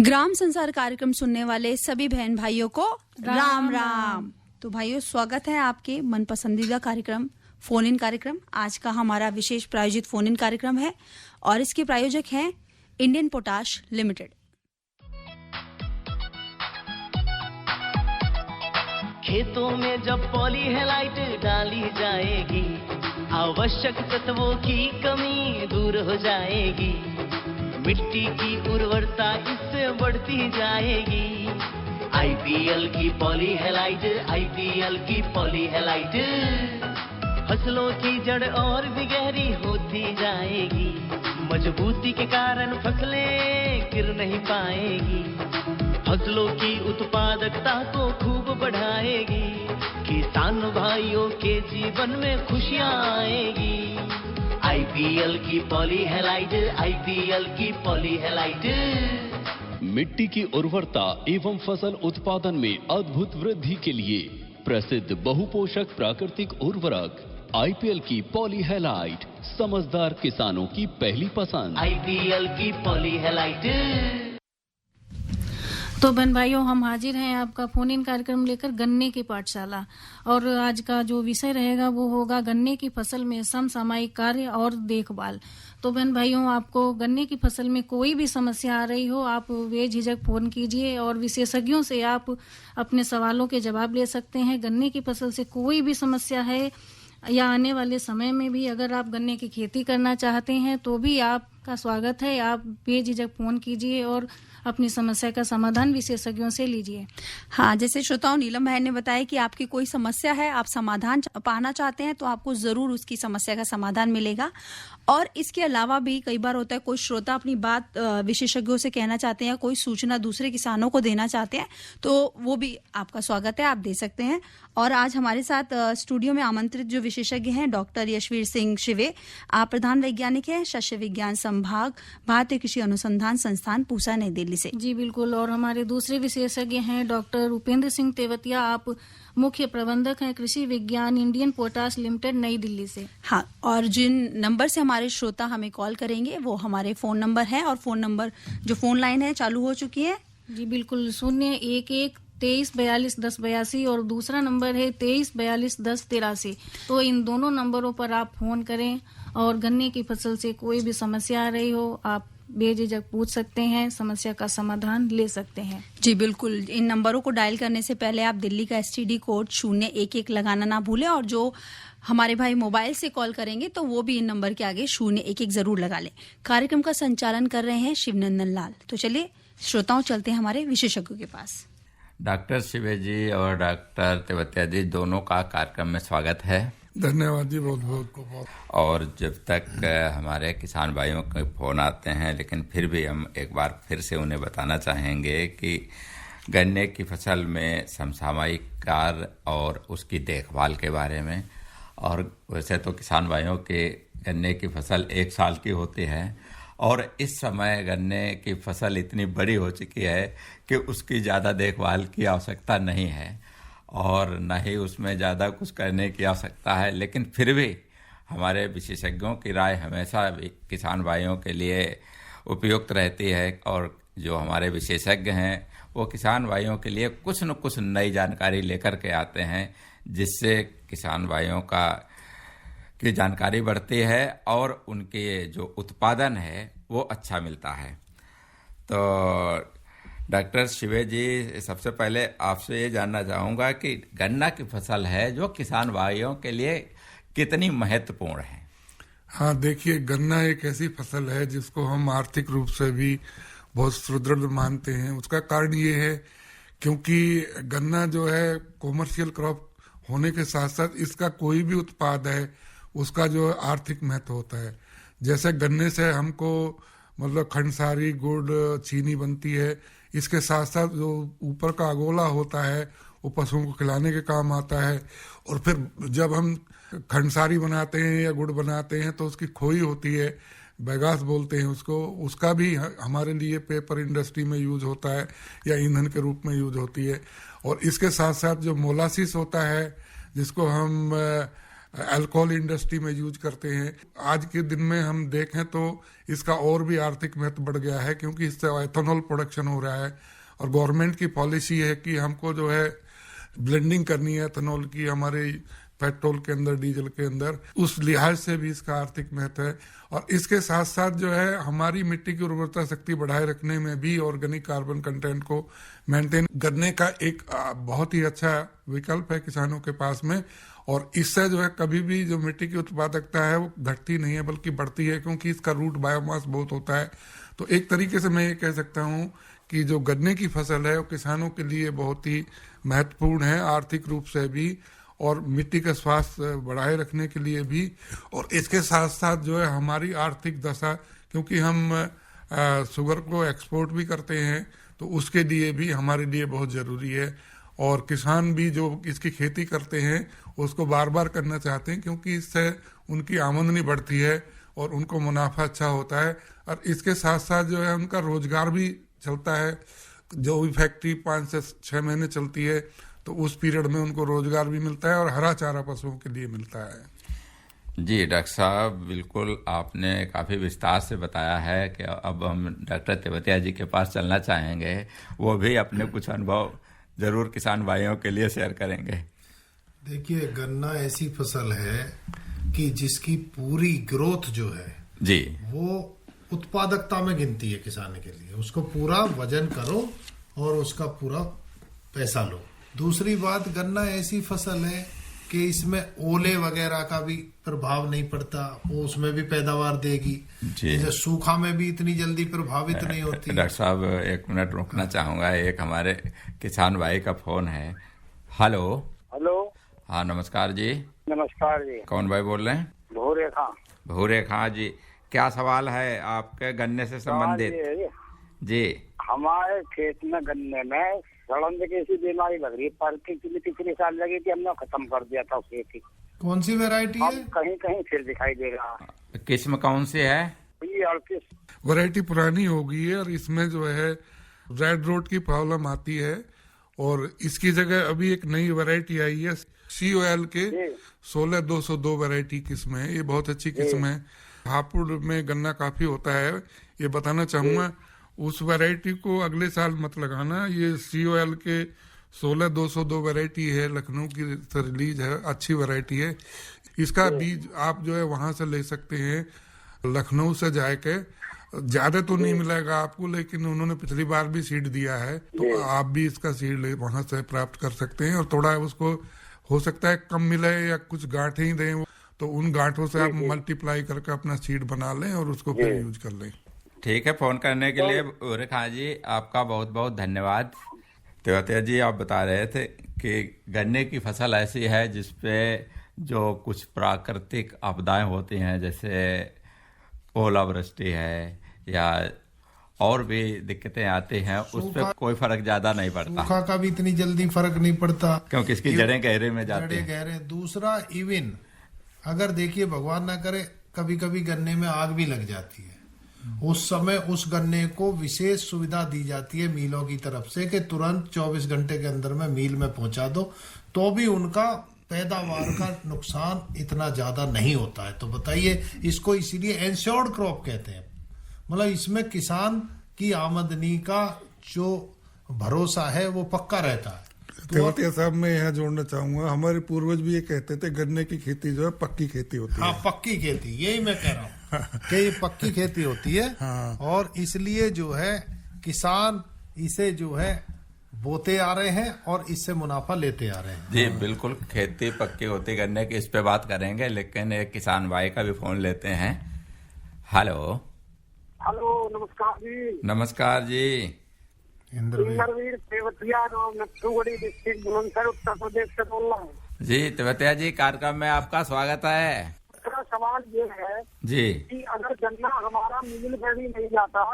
ग्राम संसार कार्यक्रम सुनने वाले सभी बहन भाइयों को राम राम। तो भाइयों, स्वागत है आपके मन पसंदीदा कार्यक्रम फोन इन कार्यक्रम। आज का हमारा विशेष प्रायोजित फोन इन कार्यक्रम है और इसके प्रायोजक हैं इंडियन पोटाश लिमिटेड। खेतों में जब पॉलीहेलाइट डाली जाएगी, आवश्यक तत्वों की कमी दूर हो जाएगी, मिट्टी की उर्वरता इससे बढ़ती जाएगी। आईपीएल की पॉलीहेलाइट, आईपीएल की पॉलीहेलाइट फसलों की जड़ और भी गहरी होती जाएगी, मजबूती के कारण फसलें गिर नहीं पाएगी, फसलों की उत्पादकता को खूब बढ़ाएगी, किसान भाइयों के जीवन में खुशियां आएगी। आईपीएल की पॉलीहेलाइट, आईपीएल की पॉलीहेलाइट मिट्टी की उर्वरता एवं फसल उत्पादन में अद्भुत वृद्धि के लिए प्रसिद्ध बहुपोषक प्राकृतिक उर्वरक आईपीएल की पॉलीहेलाइट समझदार किसानों की पहली पसंद। आईपीएल की पॉलीहेलाइट। तो बहन भाइयों, हम हाजिर हैं आपका फोन इन कार्यक्रम लेकर गन्ने की पाठशाला। और आज का जो विषय रहेगा वो होगा गन्ने की फसल में समसामयिक कार्य और देखभाल। तो बहन भाइयों, आपको गन्ने की फसल में कोई भी समस्या आ रही हो, आप बेझिझक फोन कीजिए और विशेषज्ञों से आप अपने सवालों के जवाब ले सकते हैं। गन्ने की फसल से कोई भी समस्या है या आने वाले समय में भी अगर आप गन्ने की खेती करना चाहते हैं तो भी आपका स्वागत है। आप बेझिझक फोन कीजिए और अपनी समस्या का समाधान विशेषज्ञों से लीजिए। हाँ, जैसे श्रोताओं नीलम बहन ने बताया कि आपकी कोई समस्या है, आप समाधान पाना चाहते हैं तो आपको जरूर उसकी समस्या का समाधान मिलेगा। और इसके अलावा भी कई बार होता है कोई श्रोता अपनी बात विशेषज्ञों से कहना चाहते हैं, कोई सूचना दूसरे किसानों को देना चाहते हैं तो वो भी आपका स्वागत है, आप दे सकते हैं। और आज हमारे साथ स्टूडियो में आमंत्रित जो विशेषज्ञ हैं डॉक्टर यशवीर सिंह शिवे, आप प्रधान वैज्ञानिक हैं शस्य विज्ञान संभाग, भारतीय कृषि अनुसंधान संस्थान, पूसा, नई दिल्ली से। जी बिल्कुल। और हमारे दूसरे विशेषज्ञ हैं डॉक्टर उपेंद्र सिंह तेवतिया, आप मुख्य प्रबंधक हैं कृषि विज्ञान इंडियन पोटाश लिमिटेड, नई दिल्ली से। हाँ, और जिन नंबर से हमारे श्रोता हमें कॉल करेंगे वो हमारे फोन नंबर है और फोन नंबर जो फोन लाइन है चालू हो चुकी है। जी बिल्कुल, 011-2342-1082 और दूसरा नंबर है 2342-1083। तो इन दोनों नंबरों पर आप फोन करें और गन्ने की फसल से कोई भी समस्या आ रही हो आप बेझिझक पूछ सकते हैं, समस्या का समाधान ले सकते हैं। जी बिल्कुल। इन नंबरों को डायल करने से पहले आप दिल्ली का एसटीडी कोड 011 लगाना ना भूलें और जो हमारे भाई मोबाइल से कॉल करेंगे तो वो भी इन नंबर के आगे 011 जरूर लगा लें। कार्यक्रम का संचालन कर रहे हैं शिवनंदन लाल। तो चलिए श्रोताओं, चलते हैं हमारे विशेषज्ञों के पास। डॉक्टर शिवे जी और डॉक्टर तेवतिया जी दोनों का कार्यक्रम में स्वागत है। धन्यवाद जी, बहुत बहुत। और जब तक हमारे किसान भाइयों के फोन आते हैं, लेकिन फिर भी हम एक बार फिर से उन्हें बताना चाहेंगे कि गन्ने की फसल में समसामयिक कार्य और उसकी देखभाल के बारे में। और वैसे तो किसान भाइयों के गन्ने की फसल 1 साल की होती है और इस समय गन्ने की फसल इतनी बड़ी हो चुकी है कि उसकी ज़्यादा देखभाल की आवश्यकता नहीं है और न ही उसमें ज़्यादा कुछ करने की आवश्यकता है। लेकिन फिर भी हमारे विशेषज्ञों की राय हमेशा किसान भाइयों के लिए उपयुक्त रहती है और जो हमारे विशेषज्ञ हैं वो किसान भाइयों के लिए कुछ न कुछ नई जानकारी लेकर के आते हैं, जिससे किसान भाइयों की जानकारी बढ़ती है और उनके जो उत्पादन है वो अच्छा मिलता है। तो डॉक्टर शिवे जी, सबसे पहले आपसे ये जानना चाहूँगा कि गन्ना की फसल है जो किसान भाइयों के लिए कितनी महत्वपूर्ण है। हाँ देखिए, गन्ना एक ऐसी फसल है जिसको हम आर्थिक रूप से भी बहुत सुदृढ़ मानते हैं। उसका कारण ये है क्योंकि गन्ना जो है कॉमर्शियल क्रॉप होने के साथ साथ इसका कोई भी उत्पाद है उसका जो आर्थिक महत्व होता है। जैसे गन्ने से हमको मतलब खंडसारी, गुड़, चीनी बनती है, इसके साथ साथ जो ऊपर का अगोला होता है वो पशुओं को खिलाने के काम आता है। और फिर जब हम खंडसारी बनाते हैं या गुड़ बनाते हैं तो उसकी खोई होती है, बैगास बोलते हैं उसको, उसका भी हमारे लिए पेपर इंडस्ट्री में यूज होता है या ईंधन के रूप में यूज होती है। और इसके साथ साथ जो मोलासिस होता है जिसको हम अल्कोहल इंडस्ट्री में यूज करते हैं। आज के दिन में हम देखें तो इसका और भी आर्थिक महत्व बढ़ गया है, क्योंकि इससे एथेनॉल प्रोडक्शन हो रहा है और गवर्नमेंट की पॉलिसी है कि हमको जो है ब्लेंडिंग करनी है एथेनॉल की हमारे पेट्रोल के अंदर, डीजल के अंदर। उस लिहाज से भी इसका आर्थिक महत्व है। और इसके साथ साथ जो है हमारी मिट्टी की उर्वरता शक्ति बढ़ाए रखने में भी ऑर्गेनिक कार्बन कंटेंट को मेंटेन करने का एक बहुत ही अच्छा विकल्प है किसानों के पास में। और इससे जो है कभी भी जो मिट्टी की उत्पादकता है वो घटती नहीं है बल्कि बढ़ती है, क्योंकि इसका रूट बायोमास बहुत होता है। तो एक तरीके से मैं ये कह सकता हूँ कि जो गन्ने की फसल है वो किसानों के लिए बहुत ही महत्वपूर्ण है, आर्थिक रूप से भी और मिट्टी का स्वास्थ्य बढ़ाए रखने के लिए भी। और इसके साथ साथ जो है हमारी आर्थिक दशा, क्योंकि हम शुगर को एक्सपोर्ट भी करते हैं, तो उसके लिए भी हमारे लिए बहुत ज़रूरी है। और किसान भी जो इसकी खेती करते हैं उसको बार बार करना चाहते हैं, क्योंकि इससे उनकी आमदनी बढ़ती है और उनको मुनाफा अच्छा होता है। और इसके साथ साथ जो है उनका रोजगार भी चलता है। जो भी फैक्ट्री 5 से 6 महीने चलती है तो उस पीरियड में उनको रोजगार भी मिलता है और हरा चारा पशुओं के लिए मिलता है। जी डॉक्टर साहब, बिल्कुल आपने काफ़ी विस्तार से बताया है कि अब हम डॉक्टर तेवतिया जी के पास चलना चाहेंगे, वो भी अपने कुछ अनुभव जरूर किसान भाइयों के लिए शेयर करेंगे। देखिए, गन्ना ऐसी फसल है कि जिसकी पूरी ग्रोथ जो है जी वो उत्पादकता में गिनती है किसान के लिए। उसको पूरा वजन करो और उसका पूरा पैसा लो। दूसरी बात, गन्ना ऐसी फसल है कि इसमें ओले वगैरह का भी प्रभाव नहीं पड़ता, वो उसमें भी पैदावार देगी। जैसे सूखा में भी इतनी जल्दी प्रभावित नहीं होती। डॉक्टर साहब 1 मिनट रोकना चाहूंगा, एक हमारे किसान भाई का फोन है। हेलो। हेलो। हाँ नमस्कार जी। नमस्कार जी। कौन भाई बोल रहे हैं? भूरे खां। भूरे खां जी, क्या सवाल है आपके गन्ने से संबंधित? जी, हमारे खेत में गन्ने में सड़न जैसी बीमारी लग रही है, पर पिछले साल लगी कि हमने खत्म कर दिया था खेती। कौन सी वैरायटी है? कहीं कहीं फिर दिखाई दे रहा है। किस्म कौन सी है? ये 38 वैरायटी पुरानी हो गई है और इसमें जो है रेड रोड की प्रॉब्लम आती है। और इसकी जगह अभी एक नई वैरायटी आई है COL के 16202 वैरायटी किस्म है। ये बहुत अच्छी किस्म है। हापुड़ में गन्ना काफी होता है, ये बताना चाहूंगा। उस वैरायटी को अगले साल मत लगाना। ये COL के 16202 वैरायटी है, लखनऊ की रिलीज है, अच्छी वैरायटी है। इसका बीज आप जो है वहां से ले सकते हैं, लखनऊ से जाके। ज्यादा तो नहीं मिलेगा आपको, लेकिन उन्होंने पिछली बार भी सीड दिया है, तो आप भी इसका सीड वहां से प्राप्त कर सकते हैं। और थोड़ा उसको हो सकता है कम मिले या कुछ गांठें ही दें, तो उन गांठों से आप मल्टीप्लाई करके अपना सीड बना लें और उसको फिर यूज कर लें। ठीक है, फोन करने के लिए भूरे खां जी आपका बहुत बहुत धन्यवाद। तेवतिया जी, आप बता रहे थे कि गन्ने की फसल ऐसी है जिसपे जो कुछ प्राकृतिक आपदाएं होती हैं, जैसे ओलावृष्टि है या और भी दिक्कतें आती हैं, उस पर कोई फर्क ज्यादा नहीं पड़ता। सूखा का भी इतनी जल्दी फर्क नहीं पड़ता, क्योंकि इसकी जड़ें गहरे में जाती हैं। गहरे। दूसरा, इवन अगर देखिए भगवान ना करे कभी कभी गन्ने में आग भी लग जाती है, उस समय उस गन्ने को विशेष सुविधा दी जाती है मिलों की तरफ से कि तुरंत 24 घंटे के अंदर में मिल में पहुंचा दो, तो भी उनका पैदावार का नुकसान इतना ज्यादा नहीं होता है। तो बताइए, इसको इसीलिए एंश्योर्ड क्रॉप कहते हैं। मतलब इसमें किसान की आमदनी का जो भरोसा है वो पक्का रहता है। तेवतिया साहब, मैं यहाँ जोड़ना चाहूंगा, हमारे पूर्वज भी ये कहते थे गन्ने की खेती जो है पक्की खेती होती है। हाँ, पक्की खेती, यही मैं कह रहा हूँ कि ये पक्की खेती होती है। हाँ। और इसलिए जो है किसान इसे जो है बोते आ रहे हैं और इससे मुनाफा लेते आ रहे हैं। जी बिल्कुल, खेती पक्की होती गन्ने की, इस पे बात करेंगे, लेकिन एक किसान भाई का भी फोन लेते हैं। हेलो। हेलो, नमस्कार जी। नमस्कार जी। इंद्रवीर तेवतिया, नथुगढ़ी डिस्ट्रिक्ट बुलंदशहर, उत्तर प्रदेश से बोल रहा हूँ। जी तेवतिया जी, कार्यक्रम में आपका स्वागत है। मेरा सवाल ये है जी कि अगर गन्ना हमारा मिल में भी नहीं जाता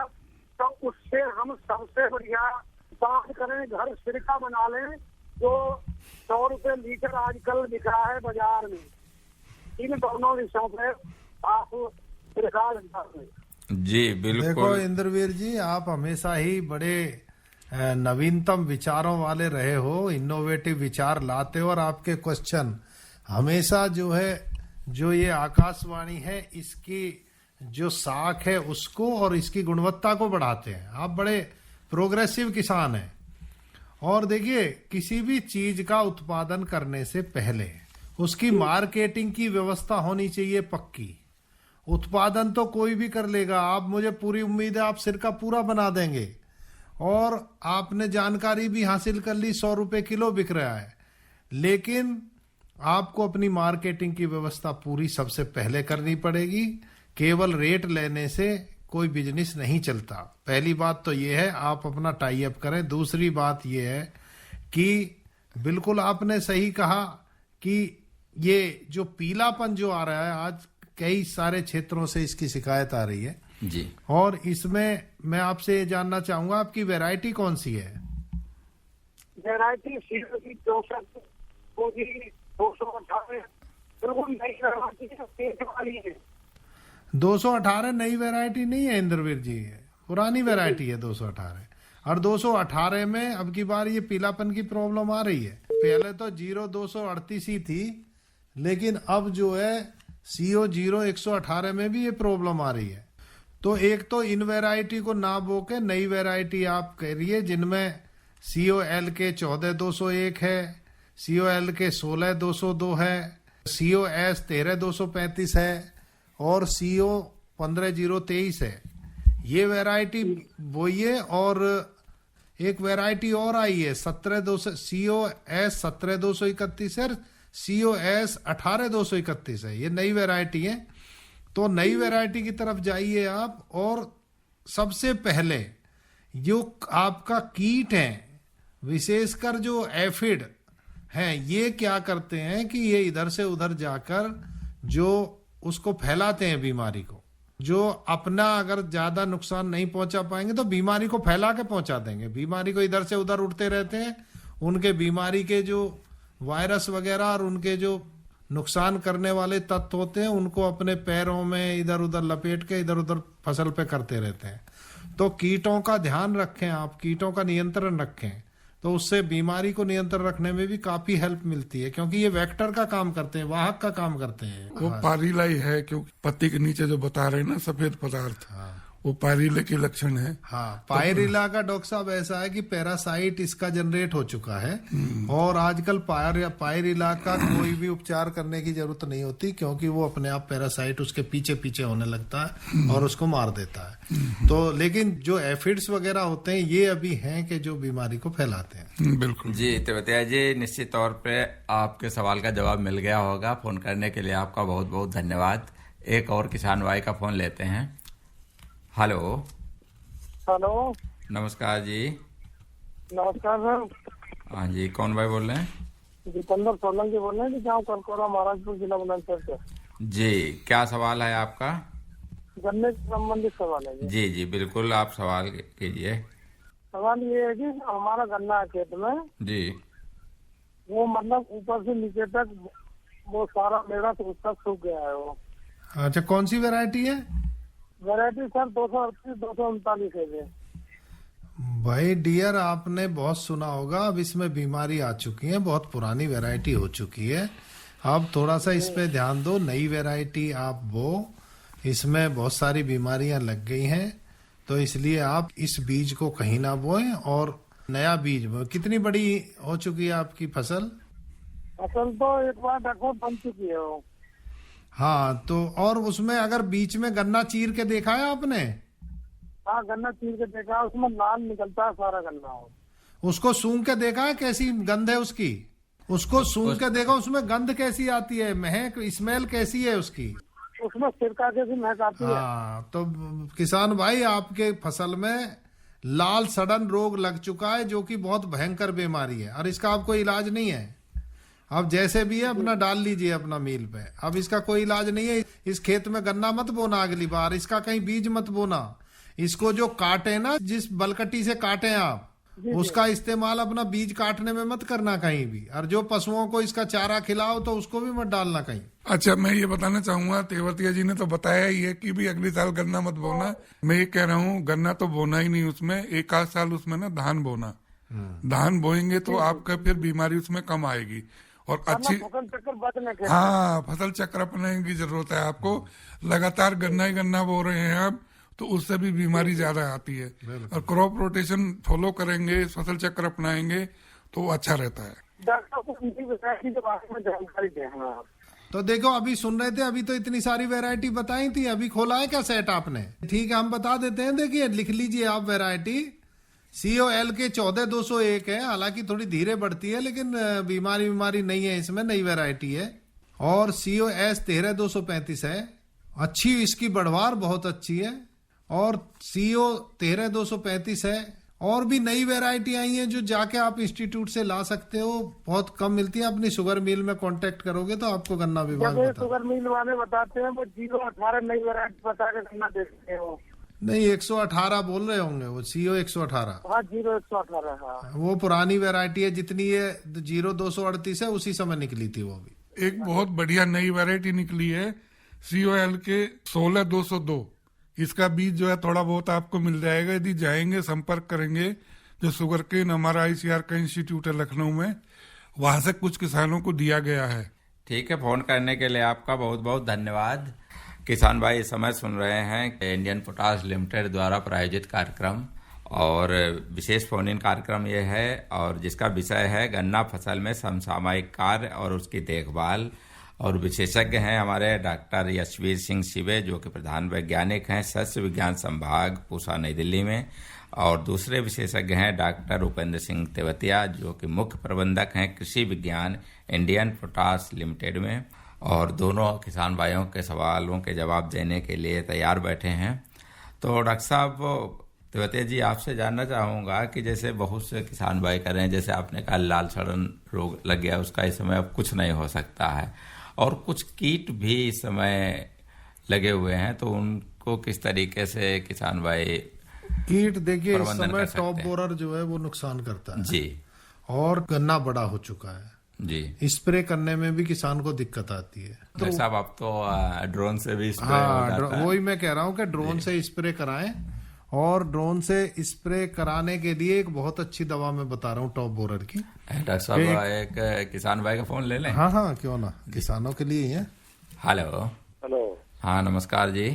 तो उससे हम सबसे बढ़िया बात करें, घर सिरका बना लें जो 100 रुपए लीटर आजकल बिक रहा है बाजार में। इन दोनों विषयों पे आप सिरका जी बिल्कुल। देखो इंद्रवीर जी, आप हमेशा ही बड़े नवीनतम विचारों वाले रहे हो, इनोवेटिव विचार लाते हो और आपके क्वेश्चन हमेशा जो है, जो ये आकाशवाणी है, इसकी जो साख है उसको और इसकी गुणवत्ता को बढ़ाते हैं। आप बड़े प्रोग्रेसिव किसान हैं। और देखिए, किसी भी चीज का उत्पादन करने से पहले उसकी मार्केटिंग की व्यवस्था होनी चाहिए पक्की। उत्पादन तो कोई भी कर लेगा, आप, मुझे पूरी उम्मीद है आप सिरका पूरा बना देंगे। और आपने जानकारी भी हासिल कर ली, 100 रुपए किलो बिक रहा है, लेकिन आपको अपनी मार्केटिंग की व्यवस्था पूरी सबसे पहले करनी पड़ेगी। केवल रेट लेने से कोई बिजनेस नहीं चलता। पहली बात तो ये है, आप अपना टाई अप करें। दूसरी बात ये है कि बिल्कुल आपने सही कहा कि ये जो पीलापन जो आ रहा है, आज कई सारे क्षेत्रों से इसकी शिकायत आ रही है जी। और इसमें मैं आपसे ये जानना चाहूंगा, आपकी वैरायटी कौन सी है? वैरायटी 218 बिल्कुल नई वैरायटी है, तेज वाली है। 218 नई वैरायटी नहीं है इंद्रवीर जी, पुरानी वैरायटी है 218। और 218 में अब की बार ये पीलापन की प्रॉब्लम आ रही है। पहले तो 0238 ही थी, लेकिन अब जो है CO 0118 में भी ये प्रॉब्लम आ रही है। तो एक तो इन वैरायटी को ना बो के नई वैरायटी आप करिए, जिनमें COL के 14201 है, COL के 16202 है, COS 13235 है और CO 15023 है। ये वैरायटी बोइए। और एक वैरायटी और आई है 17200, COS 17231 है, COS 18231 है। ये नई वैरायटी है। तो नई वैरायटी की तरफ जाइए आप। और सबसे पहले जो आपका कीट है, विशेषकर जो एफिड हैं, ये क्या करते हैं कि ये इधर से उधर जाकर जो उसको फैलाते हैं बीमारी को। जो अपना अगर ज्यादा नुकसान नहीं पहुंचा पाएंगे तो बीमारी को फैला के पहुंचा देंगे। बीमारी को इधर से उधर उड़ते रहते हैं। उनके बीमारी के जो वायरस वगैरह और उनके जो नुकसान करने वाले तत्व होते हैं, उनको अपने पैरों में इधर उधर लपेट के इधर उधर फसल पे करते रहते हैं। तो कीटों का ध्यान रखें आप, कीटों का नियंत्रण रखें, तो उससे बीमारी को नियंत्रण रखने में भी काफी हेल्प मिलती है, क्योंकि ये वेक्टर का काम करते हैं, वाहक का काम करते हैं। वो पारिलाई है, क्योंकि पत्ती के नीचे जो बता रहे हैं ना सफेद पदार्थ, वो पायरिले के लक्षण है। हाँ, पायरिला का डॉक्टर साहब ऐसा है कि पैरासाइट इसका जनरेट हो चुका है और आजकल पायरिला का कोई भी उपचार करने की जरूरत नहीं होती, क्योंकि वो अपने आप पैरासाइट उसके पीछे पीछे होने लगता है और उसको मार देता है। तो लेकिन जो एफिड्स वगैरह होते हैं, ये अभी हैं कि जो बीमारी को फैलाते हैं। बिल्कुल जी तेवतिया जी, निश्चित तौर पे आपके सवाल का जवाब मिल गया होगा। फोन करने के लिए आपका बहुत बहुत धन्यवाद। एक और किसान भाई का फोन लेते हैं। हेलो। हेलो, नमस्कार जी। नमस्कार सर। हाँ जी, कौन भाई बोल रहे हैं? जितेंद्र सोलंकी बोल रहे हैं, गाँव करकोरा, महाराजपुर जिला बुलंदशहर से। जी, क्या सवाल है आपका? गन्ने से संबंधित सवाल है जी जी बिल्कुल, आप सवाल कीजिए। सवाल ये है कि हमारा गन्ना है खेत में जी। वो मतलब ऊपर से नीचे तक वो सारा मेरा तो तक सूख गया है वो। अच्छा, कौन सी वैरायटी है? वैरायटी सर 238 239 है। भाई डियर, आपने बहुत सुना होगा, अब इसमें बीमारी आ चुकी है, बहुत पुरानी वैरायटी हो चुकी है। आप थोड़ा सा इस पे ध्यान दो, नई वैरायटी आप वो, इसमें बहुत सारी बीमारियां लग गई हैं, तो इसलिए आप इस बीज को कहीं ना बोएं और नया बीज बोएं। कितनी बड़ी हो चुकी है आपकी फसल? फसल तो एक बार देखो बन चुकी है वो। हाँ, तो और उसमें अगर बीच में गन्ना चीर के देखा है आपने? हाँ, गन्ना चीर के देखा, उसमें लाल निकलता है सारा गन्ना। उसको सूंघ के देखा है कैसी गंध है उसकी? उसको सूंघ के देखो, उसमें गंध कैसी आती है, महक, स्मेल कैसी है उसकी? उसमें सिरका जैसी महक आती है। हाँ, तो किसान भाई, आपके फसल में लाल सड़न रोग लग चुका है, जो कि बहुत भयंकर बीमारी है और इसका अब कोई इलाज नहीं है। अब जैसे भी है अपना डाल लीजिए अपना मील पे, अब इसका कोई इलाज नहीं है। इस खेत में गन्ना मत बोना अगली बार, इसका कहीं बीज मत बोना। इसको जो काटे ना, जिस बलकटी से काटे आप, उसका इस्तेमाल अपना बीज काटने में मत करना कहीं भी। और जो पशुओं को इसका चारा खिलाओ तो उसको भी मत डालना कहीं। अच्छा, मैं ये बताना चाहूंगा, तेवतिया जी ने तो बताया ही है कि भी अगली साल गन्ना मत बोना। मैं ये कह रहा हूँ, गन्ना तो बोना ही नहीं, उसमें एक आध साल उसमें ना धान बोना। धान बोएंगे तो आपका फिर बीमारी उसमें कम आएगी। और अच्छी फसल चक्कर बचने के। हाँ, फसल चक्र अपनाने की जरूरत है आपको। लगातार गन्ना ही गन्ना बो रहे हैं आप, तो उससे भी बीमारी ज्यादा आती है। और क्रॉप रोटेशन फॉलो करेंगे, फसल चक्र अपनाएंगे तो अच्छा रहता है। डॉक्टर को उनकी वैरायटी के बारे में जानकारी दें आप। तो देखो, अभी सुन रहे थे, अभी तो इतनी सारी वैरायटी बताई थी, अभी खोला है क्या सेट आपने? ठीक है, हम बता देते हैं। देखिए, लिख लीजिए आप वैरायटी। COL के 14201 है, हालांकि थोड़ी धीरे बढ़ती है, लेकिन बीमारी नहीं है इसमें, नई वैरायटी है। और COS 13235 है, अच्छी इसकी बढ़वार बहुत अच्छी है। और CO 13235 है। और भी नई वैरायटी आई है जो जाके आप इंस्टीट्यूट से ला सकते हो, बहुत कम मिलती है। अपनी शुगर मिल में कांटेक्ट करोगे तो आपको गन्ना विभाग जब बता। शुगर मिल वाले बताते हैं वो 018 नई वैरायटी बता के गन्ना देते हैं वो। नहीं, 118 बोल रहे होंगे वो, CO 118। हाँ, 0118। हाँ, वो पुरानी वैरायटी है, जितनी ये 0238 है उसी समय निकली थी वो भी। एक बहुत बढ़िया नई वैरायटी निकली है COL के 16202। इसका बीज जो है थोड़ा बहुत आपको मिल जाएगा, यदि जाएंगे, संपर्क करेंगे। जो शुगरकेन हमारा ICR का इंस्टीट्यूट है लखनऊ में, वहां से कुछ किसानों को दिया गया है। ठीक है, फोन करने के लिए आपका बहुत बहुत धन्यवाद। किसान भाई इस समय सुन रहे हैं इंडियन पोटाश लिमिटेड द्वारा प्रायोजित कार्यक्रम, और विशेष फोन इन कार्यक्रम ये है, और जिसका विषय है गन्ना फसल में समसामयिक कार्य और उसकी देखभाल। और विशेषज्ञ हैं हमारे डॉक्टर यशवीर सिंह शिवे, जो कि प्रधान वैज्ञानिक हैं शस्य विज्ञान संभाग पूसा नई दिल्ली में। और दूसरे विशेषज्ञ हैं डॉक्टर उपेंद्र सिंह तेवतिया, जो कि मुख्य प्रबंधक हैं कृषि विज्ञान इंडियन पोटाश लिमिटेड में। और दोनों किसान भाइयों के सवालों के जवाब देने के लिए तैयार बैठे हैं। तो डॉक्टर साहब तेवतिया जी, आपसे जानना चाहूँगा कि जैसे बहुत से किसान भाई कर रहे हैं, जैसे आपने कहा लाल सड़न रोग लग गया, उसका इस समय अब कुछ नहीं हो सकता है, और कुछ कीट भी इस समय लगे हुए हैं, तो उनको किस तरीके से किसान भाई कीट देखिए, इस प्रबंधन समय कर सकते टॉप हैं? बोरर जो है वो नुकसान करता है जी और गन्ना बड़ा हो चुका है जी। स्प्रे करने में भी किसान को दिक्कत आती है। तो साहब आप तो ड्रोन से भी स्प्रे हाँ, हो जाता है। वही मैं कह रहा हूँ कि ड्रोन से स्प्रे कराएं। और ड्रोन से स्प्रे कराने के लिए एक बहुत अच्छी दवा मैं बता रहा हूँ टॉप बोरर की। डॉक्टर साहब एक किसान भाई का फोन ले लें? हाँ हाँ, क्यों ना, किसानों के लिए ही है। हेलो। हेलो। हाँ नमस्कार जी।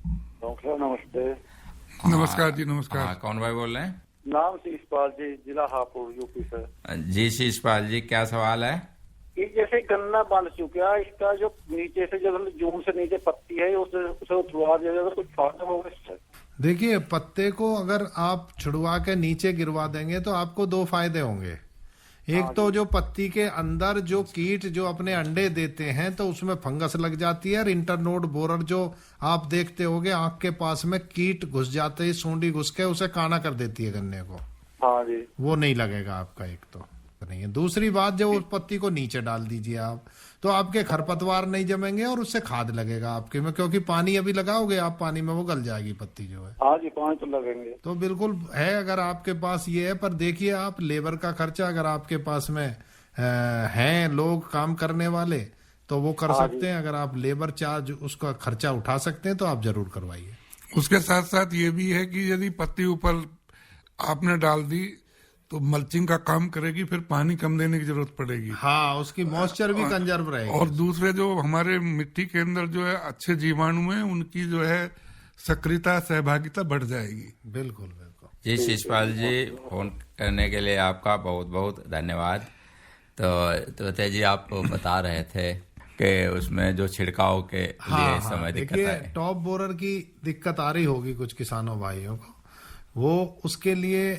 डॉक्टर नमस्ते। नमस्कार जी, नमस्कार। हाँ, कौन भाई बोल रहे हैं? नाम शीशपाल जी, जिला हापुड़, यूपी से। जी शीशपाल जी, क्या सवाल है? ये जैसे गन्ना बन चुका है, इसका जो नीचे से जो जून से नीचे पत्ती है उसे छुड़वा दिया जाए तो कुछ फायदा होगा इससे? देखिए, पत्ते को अगर आप छुड़वा के नीचे गिरवा देंगे तो आपको दो फायदे होंगे। एक तो जो पत्ती के अंदर जो कीट जो अपने अंडे देते हैं तो उसमें फंगस लग जाती है, और इंटरनोड बोरर जो आप देखते होगे आंख के पास में कीट घुस जाते हैं, सूंडी घुस के उसे काना कर देती है गन्ने को। हाँ जी। वो नहीं लगेगा आपका, एक तो नहीं है। दूसरी बात, जब उस पत्ती को नीचे डाल दीजिए आप, तो आपके खरपतवार नहीं जमेंगे और उससे खाद लगेगा आपके में, क्योंकि पानी अभी लगाओगे आप पानी में, वो गल जाएगी पत्ती जो है। हाँ जी, 5 तो लगेंगे। तो बिल्कुल है, अगर आपके पास ये है। पर देखिए, आप लेबर का खर्चा अगर आपके पास में हैं लोग काम करने वाले तो वो कर सकते हैं। अगर आप लेबर चार्ज उसका खर्चा उठा सकते हैं तो आप जरूर करवाइए। उसके साथ साथ ये भी है कि यदि पत्ती ऊपर आपने डाल दी तो मल्चिंग का काम करेगी, फिर पानी कम देने की जरूरत पड़ेगी। हाँ, उसकी मॉइस्चर भी कंजर्व रहेगी। और दूसरे जो हमारे मिट्टी के अंदर जो है अच्छे जीवाणु हैं, उनकी जो है सक्रियता, सहभागिता बढ़ जाएगी। बिल्कुल बिल्कुल जी शीशपाल जी, फोन करने के लिए आपका बहुत बहुत धन्यवाद। तो तेज जी, आप बता रहे थे कि उसमें जो छिड़काव के लिए समय दिक्कत देखिए, है। टॉप बोरर की दिक्कत आ रही होगी कुछ किसानों भाइयों को, वो उसके लिए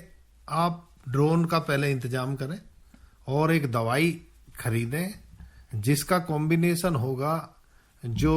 आप ड्रोन का पहले इंतजाम करें और एक दवाई खरीदें जिसका कॉम्बिनेशन होगा, जो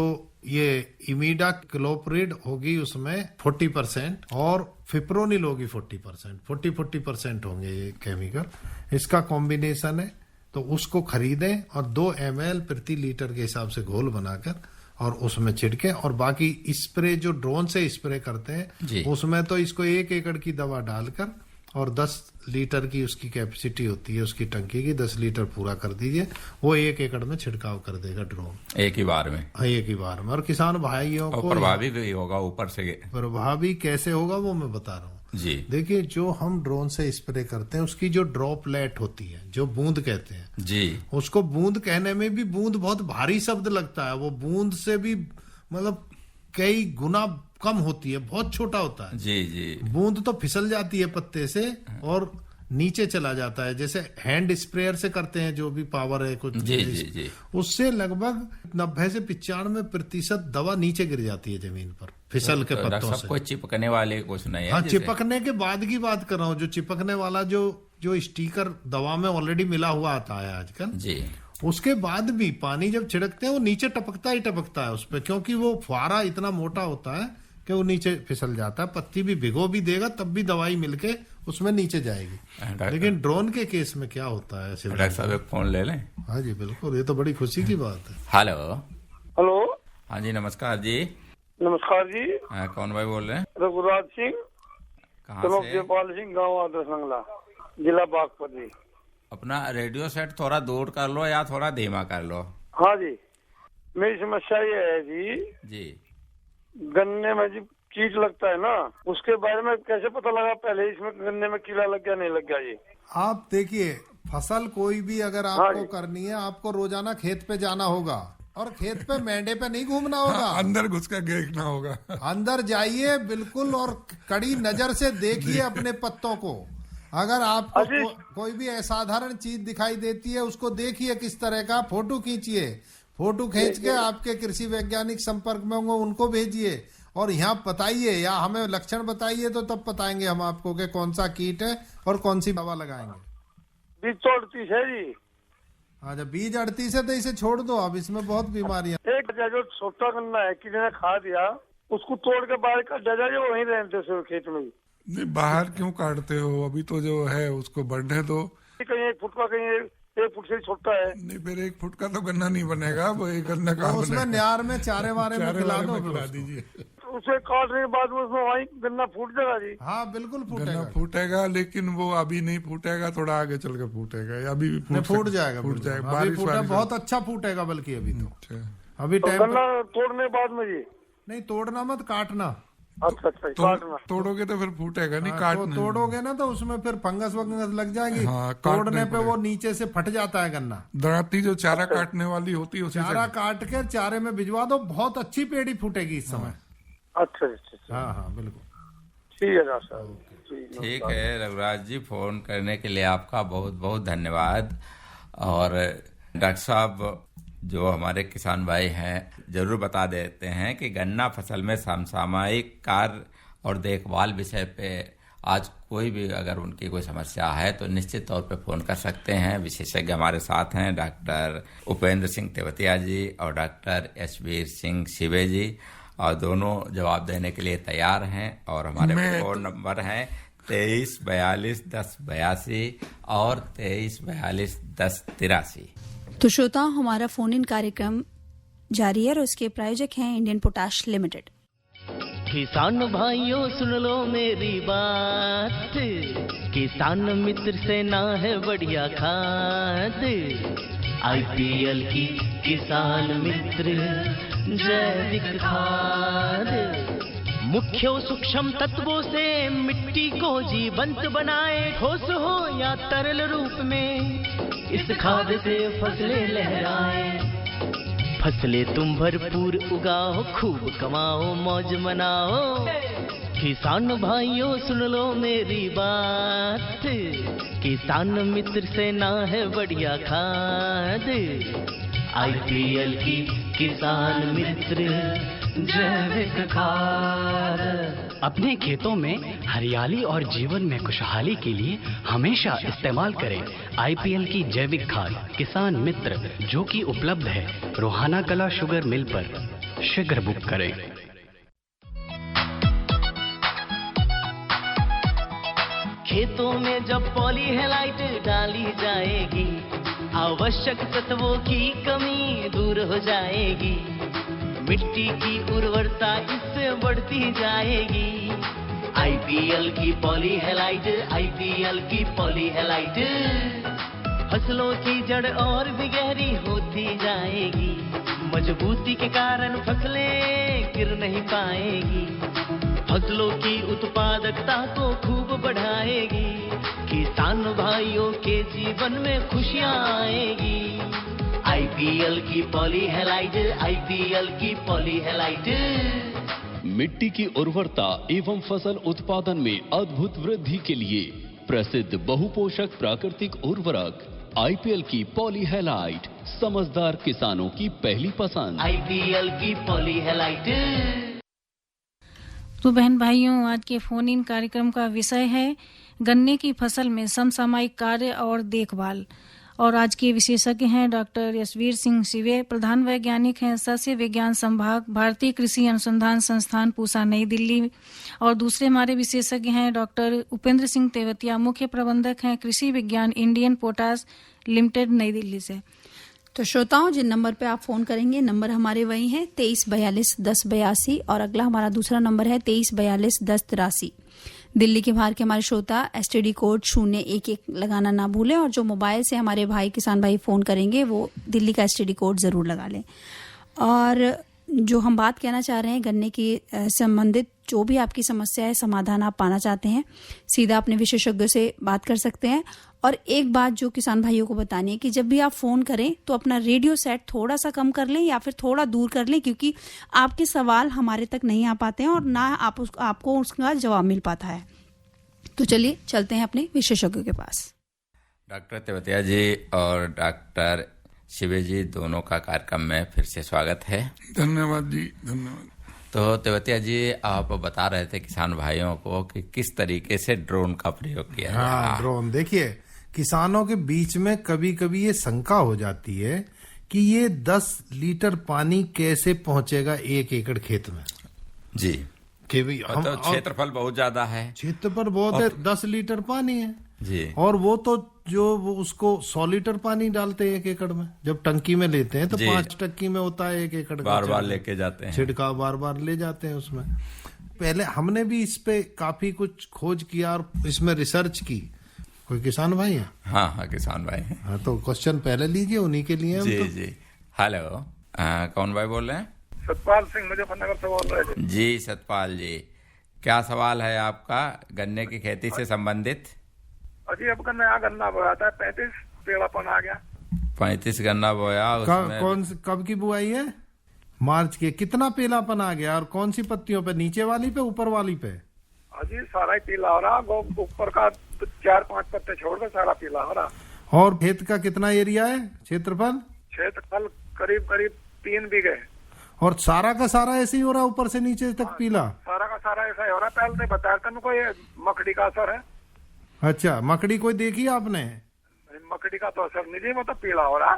ये इमीडा क्लोप्रिड होगी उसमें 40% और फिप्रोनिल होगी 40%, 40% होंगे ये केमिकल, इसका कॉम्बिनेशन है। तो उसको खरीदें और 2 ml प्रति लीटर के हिसाब से घोल बनाकर और उसमें छिड़कें। और बाकी स्प्रे जो ड्रोन से स्प्रे करते हैं उसमें तो इसको 1 एकड़ की दवा डालकर और 10 लीटर की उसकी कैपेसिटी होती है उसकी टंकी की, 10 लीटर पूरा कर दीजिए, वो 1 एकड़ में छिड़काव कर देगा ड्रोन एक ही बार में। हाँ, एक ही बार में। और किसान भाइयों को प्रभावी भी होगा ऊपर से। प्रभावी कैसे होगा वो मैं बता रहा हूँ। जी। देखिए, जो हम ड्रोन से स्प्रे करते हैं उसकी जो ड्रॉपलेट होती है, जो बूंद कहते हैं, जी, उसको बूंद कहने में भी बूंद बहुत भारी शब्द लगता है। वो बूंद से भी मतलब कई गुना कम होती है, बहुत छोटा होता है। जी, जी, बूंद तो फिसल जाती है पत्ते से और नीचे चला जाता है, जैसे हैंड स्प्रेयर से करते हैं जो भी पावर है कुछ, जी, जी, जी। उससे लगभग 90 से 95% दवा नीचे गिर जाती है जमीन पर फिसल के पत्तों से। कोई चिपकने वाले कुछ नहीं है। हाँ, चिपकने के बाद की बात कर रहा हूँ, जो चिपकने वाला जो स्टिकर दवा में ऑलरेडी मिला हुआ आता है आजकल जी, उसके बाद भी पानी जब छिड़कते हैं वो नीचे टपकता ही टपकता है उस पर, क्योंकि वो फुहारा इतना मोटा होता है कि वो नीचे फिसल जाता है। पत्ती भी भिगो भी देगा तब भी दवाई मिलके उसमें नीचे जाएगी। लेकिन ड्रोन के केस में क्या होता है? डॉक्टर साहब एक फोन ले लें। हाँ जी बिल्कुल, ये तो बड़ी खुशी की बात है। हेलो। हेलो। हाँ जी, नमस्कार जी। नमस्कार जी। कौन भाई बोल रहे हैं? रघुराज सिंह, कहाँ से? जयपाल सिंह, गाँव आदरसंगला, जिला बागपत जी। अपना रेडियो सेट थोड़ा दूर कर लो या थोड़ा धीमा कर लो। हाँ जी, मेरी समस्या ये है जी, गन्ने में जी कीट लगता है ना, उसके बारे में कैसे पता लगा पहले इसमें गन्ने में कीड़ा लग गया नहीं लग गया जी? आप देखिए, फसल कोई भी अगर आपको करनी है, आपको रोजाना खेत पे जाना होगा और खेत पे मेंढे पे नहीं घूमना होगा। अंदर घुस कर देखना होगा। अंदर जाइए बिल्कुल और कड़ी नजर से देखिए अपने पत्तों को। अगर आपको कोई भी असाधारण चीज दिखाई देती है उसको देखिए किस तरह का, फोटो खींचिए, फोटो खींच के आपके कृषि वैज्ञानिक संपर्क में होंगे उनको भेजिए और यहाँ बताइए या हमें लक्षण बताइए, तो तब बताएंगे हम आपको कि कौन सा कीट है और कौन सी दवा लगाएंगे। बीज तो 38 है जी। अच्छा, बीज 38 है तो इसे छोड़ दो, अब इसमें बहुत बीमारियां। एक जो छोटा गन्ना है किसी ने खा दिया, उसको तोड़ के बाहर काट दिया जाए, वहीं रहते थे खेत में। नहीं, बाहर क्यों काटते हो? अभी तो जो है उसको बढ़ने दो। कहीं 1 फुट का, कहीं 1 फुट से छोटा है। नहीं, फिर 1 फुट का तो गन्ना नहीं बनेगा, वो एक गन्ना का उसमें न्यार में चारे वारे में खिला दीजिए। उसे काटने के बाद उसमें वही गन्ना फूट जाएगा जी। हाँ बिल्कुल गन्ना फूटेगा, लेकिन वो अभी नहीं फूटेगा, थोड़ा आगे चल के फूटेगा। अभी फूट जाएगा, फूट जाएगा, बारिश बहुत अच्छा फूटेगा, बल्कि अभी तो अभी टाइम गन्ना तोड़ने के बाद में जी नहीं, तोड़ना मत, काटना। अच्छा, काटना। तोड़ोगे तो फिर फूटेगा नहीं, काटना। तोड़ोगे ना तो उसमें फिर फंगस वंगस लग जाएगी। तोड़ने पे वो नीचे से फट जाता है गन्ना। दराती जो चारा काटने वाली होती है, चारा काट के चारे में भिजवा दो, बहुत अच्छी पेड़ी फूटेगी इस समय। अच्छा, हाँ हाँ बिल्कुल, ठीक है डॉक्टर साहब। ठीक है रघुराज जी, फोन करने के लिए आपका बहुत बहुत धन्यवाद। और डॉक्टर साहब जो हमारे किसान भाई हैं जरूर बता देते हैं कि गन्ना फसल में समसामयिक कार्य और देखभाल विषय पे आज कोई भी अगर उनकी कोई समस्या है तो निश्चित तौर पे फोन कर सकते हैं। विशेषज्ञ हमारे साथ हैं डॉक्टर उपेंद्र सिंह तेवतिया जी और डॉक्टर यशवीर सिंह शिवे जी, और दोनों जवाब देने के लिए तैयार हैं। और हमारे फोन नंबर हैं 23 42 10 82 और 23 42 10 83। तो श्रोता, हमारा फोन इन कार्यक्रम जारी है और उसके प्रायोजक हैं इंडियन पोटाश लिमिटेड। किसान भाइयों सुन लो मेरी बात, किसान मित्र से ना है बढ़िया खाद, IPL की किसान मित्र जैविक खाद, मुख्य सूक्ष्म तत्वों से मिट्टी को जीवंत बनाए, ठोस हो या तरल रूप में इस खाद से फसलें लहराए, फसलें तुम भरपूर उगाओ, खूब कमाओ, मौज मनाओ। किसान भाइयों सुन लो मेरी बात, किसान मित्र से ना है बढ़िया खाद, IPL की किसान मित्र जैविक खाद। अपने खेतों में हरियाली और जीवन में खुशहाली के लिए हमेशा इस्तेमाल करें IPL की जैविक खाद किसान मित्र, जो कि उपलब्ध है रोहाना कला शुगर मिल पर। शीघ्र बुक करें। खेतों में जब पॉली हेलाइट डाली जाएगी, आवश्यक तत्वों की कमी दूर हो जाएगी, मिट्टी की उर्वरता इससे बढ़ती जाएगी। IPL की पॉली हेलाइट, IPL की पॉली हेलाइट, फसलों की जड़ और भी गहरी होती जाएगी, मजबूती के कारण फसलें गिर नहीं पाएगी, फसलों की उत्पादकता को खूब बढ़ाएगी, किसान भाइयों के जीवन में खुशियाँ आएगी। आईपीएल की पॉली हेलाइट, आईपीएल की पॉली हेलाइट। मिट्टी की उर्वरता एवं फसल उत्पादन में अद्भुत वृद्धि के लिए प्रसिद्ध बहुपोषक प्राकृतिक उर्वरक आईपीएल की पॉली हेलाइट, समझदार किसानों की पहली पसंद। आईपीएल की पॉली हेलाइट। तो बहन भाइयों, आज के फोन इन कार्यक्रम का विषय है गन्ने की फसल में समसामयिक कार्य और देखभाल। और आज के विशेषज्ञ हैं डॉक्टर यशवीर सिंह सिवे, प्रधान वैज्ञानिक हैं सस्य विज्ञान संभाग, भारतीय कृषि अनुसंधान संस्थान पूसा, नई दिल्ली। और दूसरे हमारे विशेषज्ञ हैं डॉक्टर उपेंद्र सिंह तेवतिया, मुख्य प्रबंधक हैं कृषि विज्ञान इंडियन पोटास लिमिटेड, नई दिल्ली से। तो श्रोताओं, जिन नंबर पे आप फोन करेंगे, नंबर हमारे वही हैं 23421082 और अगला हमारा दूसरा नंबर है 23421083। दिल्ली के बाहर के हमारे श्रोता एसटीडी कोड 011 लगाना ना भूलें, और जो मोबाइल से हमारे भाई किसान भाई फोन करेंगे वो दिल्ली का एसटीडी कोड जरूर लगा लें। और जो हम बात कहना चाह रहे हैं गन्ने की संबंधित जो भी आपकी समस्या है, समाधान आप पाना चाहते हैं, सीधा अपने विशेषज्ञों से बात कर सकते हैं। और एक बात जो किसान भाइयों को बतानी है कि जब भी आप फोन करें तो अपना रेडियो सेट थोड़ा सा कम कर लें या फिर थोड़ा दूर कर लें, क्योंकि आपके सवाल हमारे तक नहीं आ पाते हैं और ना आपको उसका जवाब मिल पाता है। तो चलिए चलते हैं अपने विशेषज्ञों के पास। डॉक्टर तेवतिया जी और डॉक्टर शिवे जी दोनों का कार्यक्रम में फिर से स्वागत है। धन्यवाद जी, धन्यवाद। तो तेवतिया जी, आप बता रहे थे किसान भाइयों को कि किस तरीके से ड्रोन का प्रयोग किया जाए। हाँ, ड्रोन देखिए, किसानों के बीच में कभी कभी ये शंका हो जाती है कि ये 10 लीटर पानी कैसे पहुंचेगा 1 एकड़ खेत में। जी, कि भाई तो क्षेत्रफल बहुत ज्यादा है, क्षेत्रफल बहुत है, 10 लीटर पानी है जी। और वो तो वो उसको 100 लीटर पानी डालते हैं 1 एकड़ में। जब टंकी में लेते हैं तो 5 टंकी में होता है 1 एकड़, बार बार लेके जाते हैं, छिड़काव बार बार ले जाते हैं उसमें। पहले हमने भी इस पे काफी कुछ खोज किया और इसमें रिसर्च की। कोई किसान भाई है? हाँ, किसान भाई हैं। हाँ, तो क्वेश्चन पहले लीजिए, उन्हीं के लिए। जी जी। हेलो, कौन भाई बोल रहे हैं? सतपाल सिंह मुजफ्फरनगर से बोल रहे थे। जी सतपाल जी, क्या सवाल है आपका गन्ने की खेती से संबंधित? अजी अब नया गन्ना बोया था, 35 पेड़ापन आ गया। 35 गन्ना बोया, कब की बुआई है? मार्च के। कितना पीलापन आ गया और कौन सी पत्तियों पे, नीचे वाली पे ऊपर वाली पे? अजी सारा ही पीला हो रहा, ऊपर का 4-5 पत्ते छोड़ के सारा पीला हो रहा। और खेत का कितना एरिया है, क्षेत्रफल? करीब 3 बीघे। और सारा का सारा ऐसे ही हो रहा, ऊपर से नीचे तक पीला? सारा का सारा ऐसा ही हो रहा। पहले तो बताया था कोई मकड़ी का असर है। अच्छा, मकड़ी कोई देखी आपने? मकड़ी का तो असर नहीं, वो तो पीला हो रहा।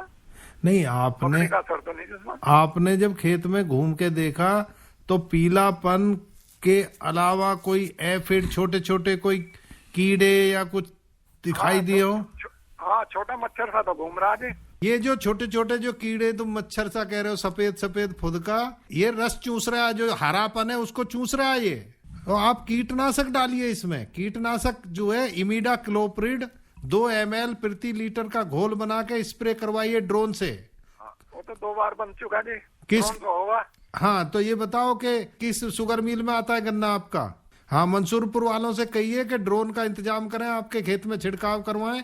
नहीं, मकड़ी का असर तो नहीं जिसमें। आपने जब खेत में घूम के देखा तो पीलापन के अलावा कोई एफिड, छोटे छोटे कोई कीड़े या कुछ दिखाई दिए हो? हाँ, छोटा मच्छर सा तो घूम रहा जी। ये जो छोटे छोटे जो कीड़े तुम मच्छर सा कह रहे हो, सफेद सफेद फुदका, ये रस चूस रहा है, जो हरापन है उसको चूस रहा है ये। तो आप कीटनाशक डालिए इसमें। कीटनाशक जो है इमिडाक्लोप्रिड 2 ml प्रति लीटर का घोल बना के स्प्रे करवाइए ड्रोन से। वो तो 2 बार बन चुका जी। किस तो होगा? हाँ, तो ये बताओ कि किस शुगर मिल में आता है गन्ना आपका? हाँ, मंसूरपुर वालों से कहिए कि ड्रोन का इंतजाम करें, आपके खेत में छिड़काव करवाएं।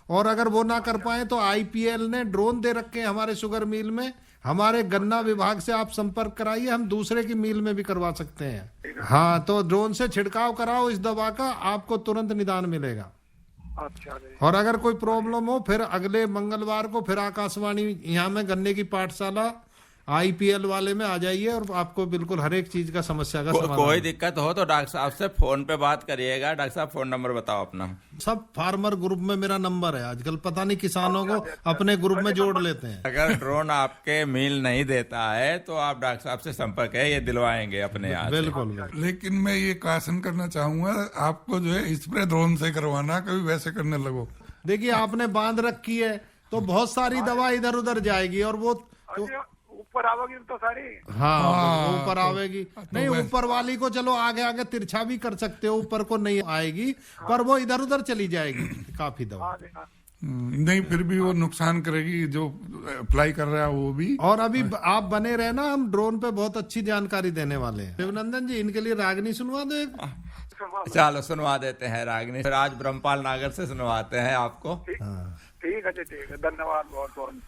और अगर वो ना कर पाए तो आईपीएल ने ड्रोन दे रखे हैं हमारे शुगर मिल में। हमारे गन्ना विभाग से आप संपर्क कराइए, हम दूसरे की मिल में भी करवा सकते हैं। हाँ, तो ड्रोन से छिड़काव कराओ इस दवा का, आपको तुरंत निदान मिलेगा। अच्छा। और अगर कोई प्रॉब्लम हो फिर अगले मंगलवार को फिर आकाशवाणी यहाँ में गन्ने की पाठशाला आईपीएल वाले में आ जाइए और आपको बिल्कुल हर एक चीज का समस्या का समाधान। कोई दिक्कत हो तो डॉक्टर साहब से फोन पे बात करिएगा। डॉक्टर साहब फोन नंबर बताओ अपना। सब फार्मर ग्रुप में मेरा नंबर है। आजकल पता नहीं किसानों को अपने ग्रुप में जोड़ लेते हैं। अगर ड्रोन आपके मील नहीं देता है तो आप डॉक्टर साहब से संपर्क है, ये दिलवाएंगे अपने यहाँ। बिल्कुल। लेकिन मैं ये काशन करना चाहूंगा, आपको जो है स्प्रे ड्रोन से करवाना, कभी वैसे करने लगो। देखिए, आपने बांध रखी है तो बहुत सारी दवा इधर उधर जाएगी और वो ऊपर आवेगी तो सारी। हाँ, ऊपर आवेगी। नहीं, ऊपर वाली को चलो आगे आगे तिरछा भी कर सकते हो, ऊपर को नहीं आएगी, पर वो इधर उधर चली जाएगी काफी दवा। नहीं, फिर भी वो नुकसान करेगी जो अप्लाई कर रहा है वो भी। और अभी आप बने रहे ना, हम ड्रोन पे बहुत अच्छी जानकारी देने वाले हैं। देवनंदन जी, इनके लिए रागनी सुनवा दो एक। चलो सुनवा देते हैं रागनी। राज ब्रह्मपाल नागर से सुनवाते हैं आपको। ठीक है जी, ठीक है, धन्यवाद बहुत बहुत।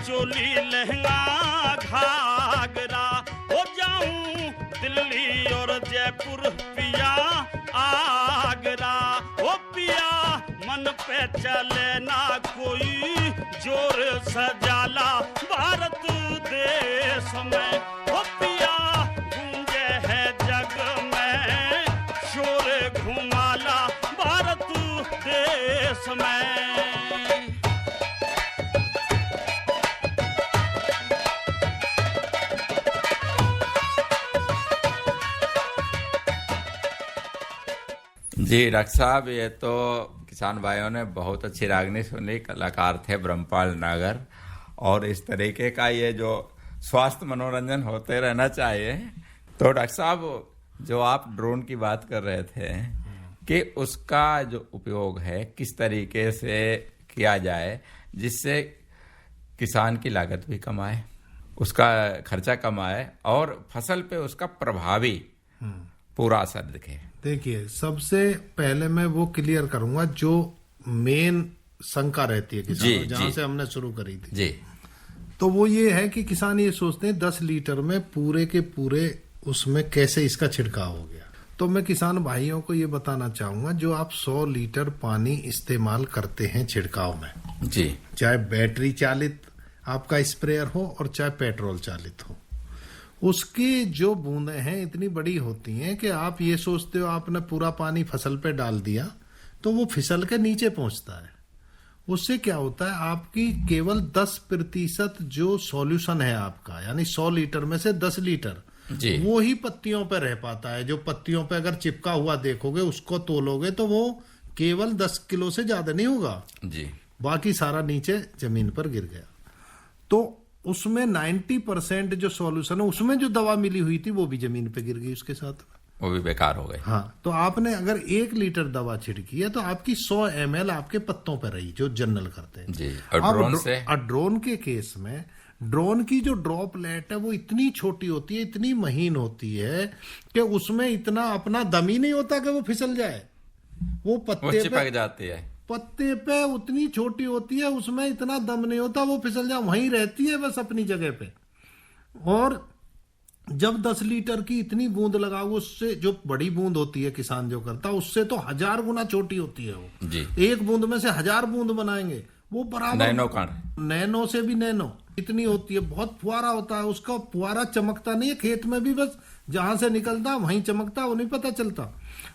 चोली लहंगा घाघरा, हो जाऊं दिल्ली और जयपुर पिया आगरा। ओ पिया मन पे चले ना कोई जोर सजाला भारत देश में। ओ पिया गूंजे है जग में शोर घुमाला भारत देश में। जी डॉक्टर साहब, ये तो किसान भाइयों ने बहुत अच्छी रागनी सुनी, कलाकार थे ब्रह्मपाल नागर, और इस तरीके का ये जो स्वास्थ्य मनोरंजन होते रहना चाहिए। तो डॉक्टर साहब, जो आप ड्रोन की बात कर रहे थे कि उसका जो उपयोग है किस तरीके से किया जाए जिससे किसान की लागत भी कम आए, उसका खर्चा कम आए और फसल पे उसका प्रभावी पूरा असर दिखे। देखिए, सबसे पहले मैं वो क्लियर करूंगा जो मेन शंका रहती है किसान, जहां से हमने शुरू करी थी जी। तो वो ये है कि किसान ये सोचते हैं 10 लीटर में पूरे के पूरे उसमें कैसे इसका छिड़काव हो गया। तो मैं किसान भाइयों को ये बताना चाहूंगा, जो आप 100 लीटर पानी इस्तेमाल करते हैं छिड़काव में जी, चाहे बैटरी चालित आपका स्प्रेयर हो और चाहे पेट्रोल चालित हो, उसकी जो बूंदें हैं इतनी बड़ी होती हैं कि आप ये सोचते हो आपने पूरा पानी फसल पे डाल दिया तो वो फिसल के नीचे पहुंचता है। उससे क्या होता है, आपकी केवल 10% जो सॉल्यूशन है आपका, यानी 100 लीटर में से 10 लीटर जी, वो ही पत्तियों पे रह पाता है। जो पत्तियों पे अगर चिपका हुआ देखोगे, उसको तोलोगे तो वो केवल 10 किलो से ज्यादा नहीं होगा जी, बाकी सारा नीचे जमीन पर गिर गया। तो उसमें 90% जो सॉल्यूशन है, उसमें जो दवा मिली हुई थी वो भी जमीन पे गिर गई उसके साथ, वो भी बेकार हो गए। हाँ, तो आपने अगर 1 लीटर दवा छिड़की है तो आपकी 100 ml आपके पत्तों पर रही, जो जनरल करते हैं जी। और ड्रोन से, ड्रोन के केस में ड्रोन की जो ड्रॉपलेट है वो इतनी छोटी होती है, इतनी महीन होती है कि उसमें इतना अपना दम ही नहीं होता कि वो फिसल जाए। वो पत्ते चिपक जाती है, पत्ते पे उतनी छोटी होती है, उसमें इतना दम नहीं होता वो फिसल जाए, वहीं रहती है बस अपनी जगह पे। और जब 10 लीटर की इतनी बूंद लगाओ, उससे जो बड़ी बूंद होती है किसान जो करता है उससे तो 1000 गुना छोटी होती है वो जी। एक बूंद में से 1000 बूंद बनाएंगे, वो बराबर नैनो कण, नैनो से भी नैनो इतनी होती है। बहुत फुहारा होता है उसका, फुहारा चमकता नहीं है खेत में भी, बस जहां से निकलता वहीं चमकता, वो नहीं पता चलता।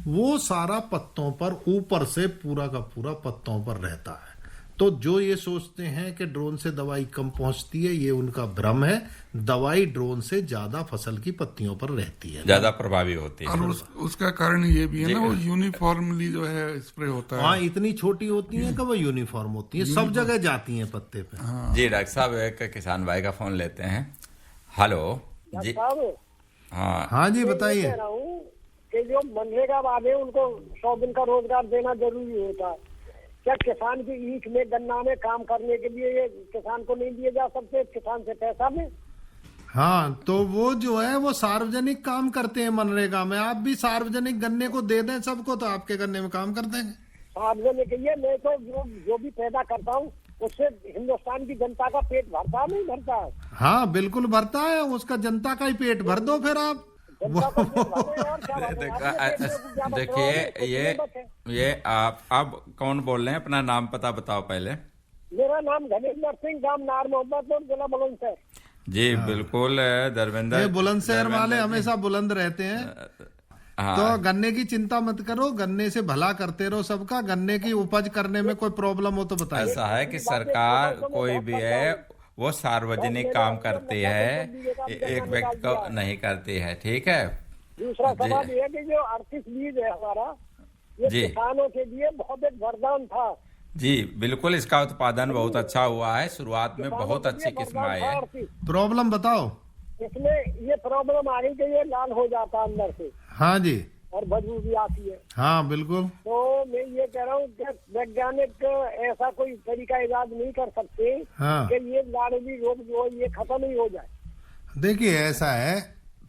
वो सारा पत्तों पर ऊपर से पूरा का पूरा पत्तों पर रहता है। तो जो ये सोचते हैं कि ड्रोन से दवाई कम पहुंचती है, ये उनका भ्रम है। दवाई ड्रोन से ज्यादा फसल की पत्तियों पर रहती है, ज्यादा प्रभावी होती है। और उसका कारण ये भी है ना, वो यूनिफॉर्मली जो है स्प्रे होता है। हाँ, इतनी छोटी होती है कि वो यूनिफॉर्म होती है, सब जगह जाती है पत्ते पे। हाँ। जी डॉक्टर साहब, एक किसान भाई का फोन लेते हैं। हेलो जी। हाँ हाँ जी, बताइए। कह रहा हूँ कि जो मनरेगा वाले उनको 100 दिन का रोजगार देना जरूरी होता है, क्या किसान की ईख में गन्ना में काम करने के लिए ये किसान को नहीं दिए जा सकते, किसान से पैसा में? हाँ, तो वो जो है वो सार्वजनिक काम करते हैं मनरेगा में। आप भी सार्वजनिक गन्ने को दे दें सबको तो आपके गन्ने में काम कर देंगे। सार्वजनिक ये मैं तो जो भी पैदा करता हूँ उससे हिंदुस्तान की जनता का पेट भरता नहीं भरता है? हाँ, बिल्कुल भरता है, उसका जनता का ही पेट भर दो फिर आप। देखिए, ये आप अब कौन बोल रहे हैं? अपना नाम पता बताओ पहले। मेरा नाम धर्मेंद्र सिंह, गांव नार मोहम्मदपुर, जिला बुलंदशहर। जी बिल्कुल धर्मेंद्र। बुलंदशहर वाले हमेशा बुलंद रहते हैं। हाँ। तो गन्ने की चिंता मत करो, गन्ने से भला करते रहो सबका। गन्ने की उपज करने में कोई प्रॉब्लम हो तो बताइए। ऐसा है कि सरकार कोई भी है वो सार्वजनिक काम करती है, एक व्यक्ति को नहीं करती है, ठीक है। दूसरा सवाल ये है कि जो आर्थिक बीज है हमारा, ये किसानों के लिए बहुत एक वरदान था। जी बिल्कुल, इसका उत्पादन बहुत अच्छा हुआ है, शुरुआत में बहुत अच्छी किस्म आई है। प्रॉब्लम बताओ। इसमें ये प्रॉब्लम आ रही कि ये लाल हो जाता है अंदर से। हाँ जी, और बदबू भी आती है। हाँ बिल्कुल। तो मैं ये कह रहा हूँ कि वैज्ञानिक ऐसा कोई तरीका इजाद नहीं कर सकते कि ये लाड़वी रोग जो ये खत्म ही हो जाए। देखिए, ऐसा है,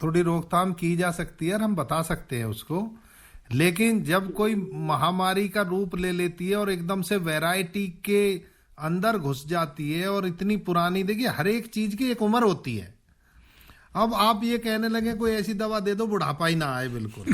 थोड़ी रोकथाम की जा सकती है और हम बता सकते हैं उसको, लेकिन जब कोई महामारी का रूप ले लेती है और एकदम से वैरायटी के अंदर घुस जाती है और इतनी पुरानी, देखिए हर एक चीज की एक उम्र होती है। अब आप ये कहने लगे कोई ऐसी दवा दे दो बुढ़ापा ही ना आए, बिल्कुल।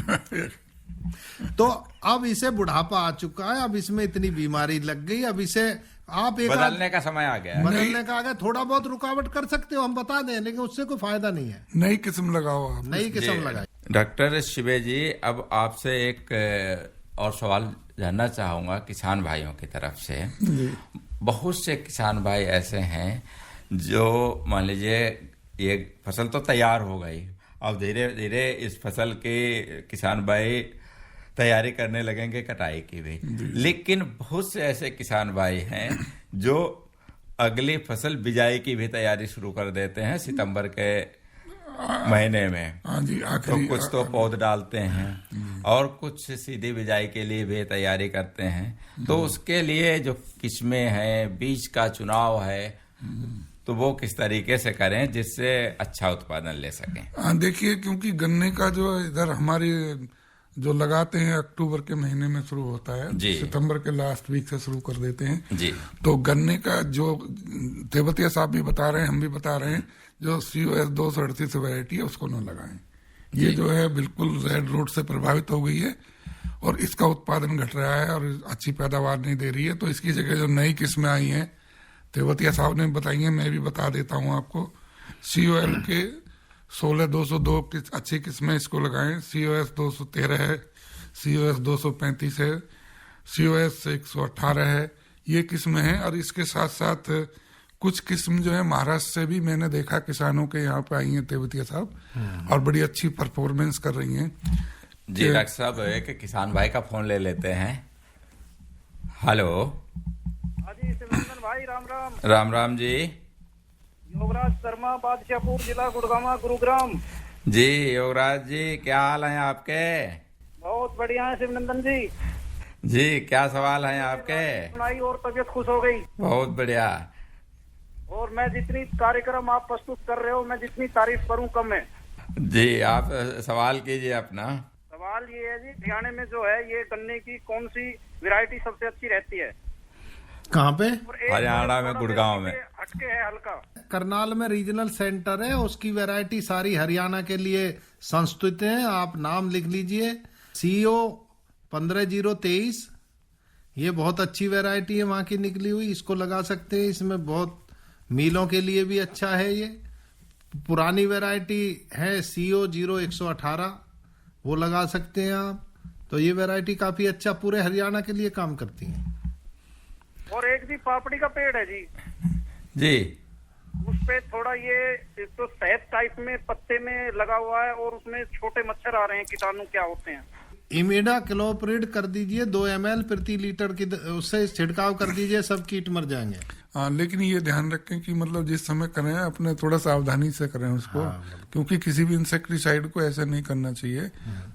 तो अब इसे बुढ़ापा आ चुका है, अब इसमें इतनी बीमारी लग गई, अब इसे आप एक बदलने का समय आ गया है। बदलने का आ गया, थोड़ा बहुत रुकावट कर सकते हो, हम बता दें, लेकिन उससे कोई फायदा नहीं है। नई किस्म लगाओ आप। नई किस्म लगाई। डॉक्टर शिवे जी, अब आपसे एक और सवाल जानना चाहूँगा किसान भाइयों की तरफ से। बहुत से किसान भाई ऐसे हैं जो मान लीजिए ये फसल तो तैयार हो गई, अब धीरे धीरे इस फसल के किसान भाई तैयारी करने लगेंगे कटाई की भी, लेकिन बहुत से ऐसे किसान भाई हैं जो अगली फसल बिजाई की भी तैयारी शुरू कर देते हैं सितंबर के महीने में। हाँ जी, तो कुछ तो पौध डालते हैं और कुछ सीधी बिजाई के लिए भी तैयारी करते हैं। तो उसके लिए जो किस्में हैं, बीज का चुनाव है, तो वो किस तरीके से करें जिससे अच्छा उत्पादन ले सकें? देखिए, क्योंकि गन्ने का जो इधर हमारे जो लगाते हैं अक्टूबर के महीने में शुरू होता है, सितंबर के लास्ट वीक से शुरू कर देते हैं जी। तो गन्ने का जो तेवतिया साहब भी बता रहे हैं, हम भी बता रहे हैं, जो COS 238 वैरायटी है उसको न लगाएं। ये जो है बिल्कुल रेड रोड से प्रभावित हो गई है और इसका उत्पादन घट रहा है और अच्छी पैदावार नहीं दे रही है। तो इसकी जगह जो नई किस्में आई हैं, तेवतिया साहब ने बताई हैं, मैं भी बता देता हूँ आपको। COL के 16-202 की अच्छी किस्में इसको लगाएं। COS 213 है, COS 235 है, COS 118 है, ये किस्में हैं। और इसके साथ साथ कुछ किस्म जो है महाराष्ट्र से भी मैंने देखा किसानों के यहाँ पे आई हैं तेवतिया साहब, और बड़ी अच्छी परफॉर्मेंस कर रही हैं। जी डॉक्टर साहब, एक किसान भाई का फोन ले लेते हैं। हेलो। हाँ जी शिवनंदन भाई, राम राम। राम राम जी। योगराज शर्मा, बादशाहपुर जिला, गुड़गामा, गुरुग्राम। जी योगराज जी, क्या हाल है आपके? बहुत बढ़िया है शिवनंदन जी। जी क्या सवाल है आपके? सुनाई और तबीयत खुश हो गई। बहुत बढ़िया। और मैं जितनी कार्यक्रम आप प्रस्तुत कर रहे हो, मैं जितनी तारीफ करूं कम है। जी आप सवाल कीजिए अपना। सवाल ये है जी, हरियाणा में जो है ये गन्ने की कौन सी वैरायटी सबसे अच्छी रहती है? कहाँ पे? हरियाणा में गुड़गांव में। हटके है हल्का। करनाल में रीजनल सेंटर है, उसकी वैरायटी सारी हरियाणा के लिए संस्तुत है। आप नाम लिख लीजिए, CO 15023। ये बहुत अच्छी वैरायटी है वहाँ की निकली हुई, इसको लगा सकते हैं। इसमें बहुत मीलों के लिए भी अच्छा है। ये पुरानी वैरायटी है CO 0118, वो लगा सकते हैं आप। तो ये वैरायटी काफी अच्छा पूरे हरियाणा के लिए काम करती है। और एक जी पापड़ी का पेड़ है जी, उस पे थोड़ा ये तो शहद टाइप में पत्ते में लगा हुआ है और उसमें छोटे मच्छर आ रहे हैं, कीटाणु क्या होते हैं? इमिडा क्लोप्रिड कर दीजिए 2 ml प्रति लीटर की, उससे छिड़काव कर दीजिए, सब कीट मर जाएंगे। हाँ, लेकिन ये ध्यान रखें कि मतलब जिस समय करें अपने थोड़ा सावधानी से करें उसको। क्योंकि किसी भी इंसेक्टिसाइड को ऐसा नहीं करना चाहिए,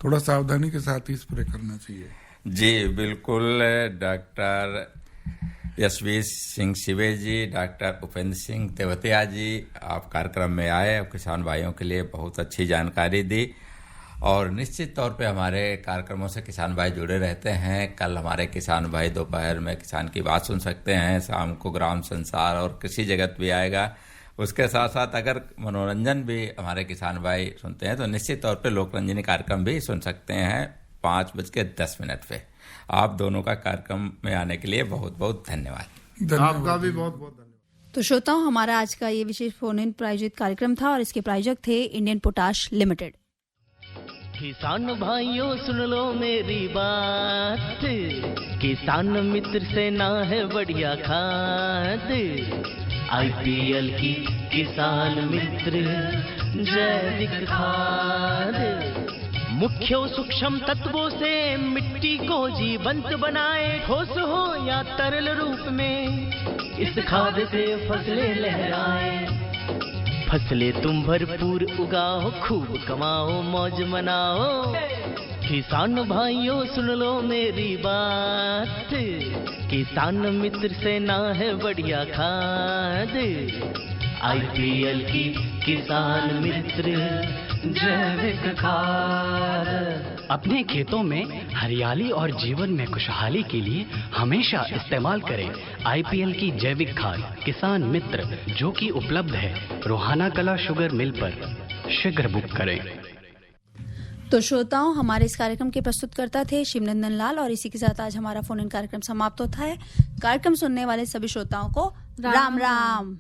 थोड़ा सावधानी के साथ ही स्प्रे करना चाहिए। जी बिल्कुल। डॉक्टर यशवीर सिंह शिवे जी, डॉक्टर उपेंद्र सिंह तेवतिया जी, आप कार्यक्रम में आए और किसान भाइयों के लिए बहुत अच्छी जानकारी दी। और निश्चित तौर पे हमारे कार्यक्रमों से किसान भाई जुड़े रहते हैं। कल हमारे किसान भाई दोपहर में किसान की बात सुन सकते हैं, शाम को ग्राम संसार और कृषि जगत भी आएगा। उसके साथ साथ अगर मनोरंजन भी हमारे किसान भाई सुनते हैं तो निश्चित तौर पे लोकरंजनी कार्यक्रम भी सुन सकते हैं 5:10 पे। आप दोनों का कार्यक्रम में आने के लिए बहुत बहुत धन्यवाद। आपका भी बहुत बहुत धन्यवाद। तो श्रोताओं, हमारा आज का ये विशेष फोन इन प्रायोजित कार्यक्रम था और इसके प्रायोजक थे इंडियन पोटाश लिमिटेड। किसान भाइयों सुन लो मेरी बात, किसान मित्र से ना है बढ़िया खाद। IPL की किसान मित्र जैविक खाद, मुख्य सूक्ष्म तत्वों से मिट्टी को जीवंत बनाए, ठोस हो या तरल रूप में इस खाद से फसलें लहराए। फसलें तुम भरपूर उगाओ, खूब कमाओ, मौज मनाओ। किसान भाइयों सुन लो मेरी बात, किसान मित्र से ना है बढ़िया खाद। IPL की किसान मित्र जैविक खाद। अपने खेतों में हरियाली और जीवन में खुशहाली के लिए हमेशा इस्तेमाल करें IPL की जैविक खाद किसान मित्र, जो कि उपलब्ध है रोहाना कला शुगर मिल पर। शीघ्र बुक करें। तो श्रोताओं, हमारे इस कार्यक्रम के प्रस्तुतकर्ता थे शिवनंदन लाल और इसी के साथ आज हमारा फोन इन कार्यक्रम समाप्त होता है। कार्यक्रम सुनने वाले सभी श्रोताओं को राम राम।